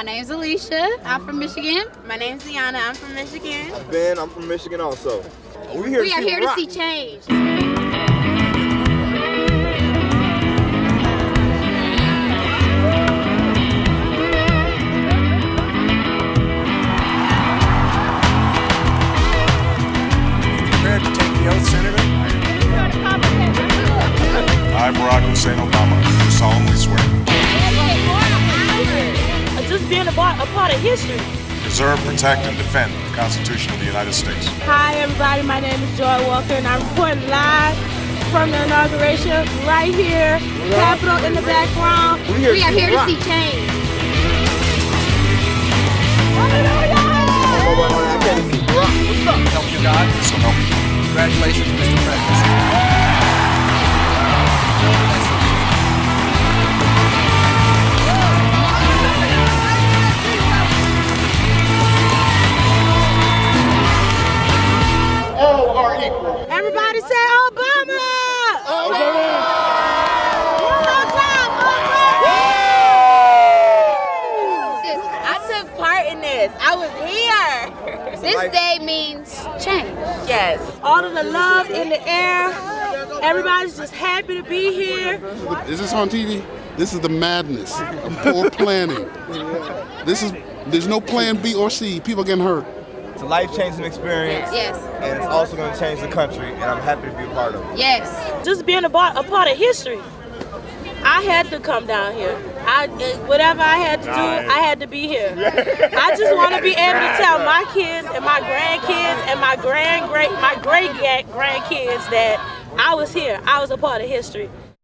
name's Alicia. I'm from Michigan. My name's Deanna. I'm from Michigan. Ben, I'm from Michigan also. We are here to see change. Prepared to take the oath, Senator? I, Barack Hussein Obama, do solemnly swear. Just being a part of history. Preserve, protect, and defend the Constitution of the United States. Hi, everybody. My name is Joy Walker, and I'm reporting live from the inauguration right here. Capitol in the background. We are here to see change. I can't see Barack. What's up? Help you God. So help me. Congratulations, Mr. President. All are equal. Everybody say Obama! One more time, I took part in this. I was here. This day means change. Yes. All of the love in the air. Everybody's just happy to be here. Is this on TV? This is the madness of poor planning. There's no plan B or C. People getting hurt. It's a life-changing experience. Yes. And it's also going to change the country, and I'm happy to be a part of it. Yes. Just being a part of history. I had to come down here. Whatever I had to do, I had to be here. I just want to be able to tell my kids and my grandkids and my great grandkids that I was here. I was a part of history.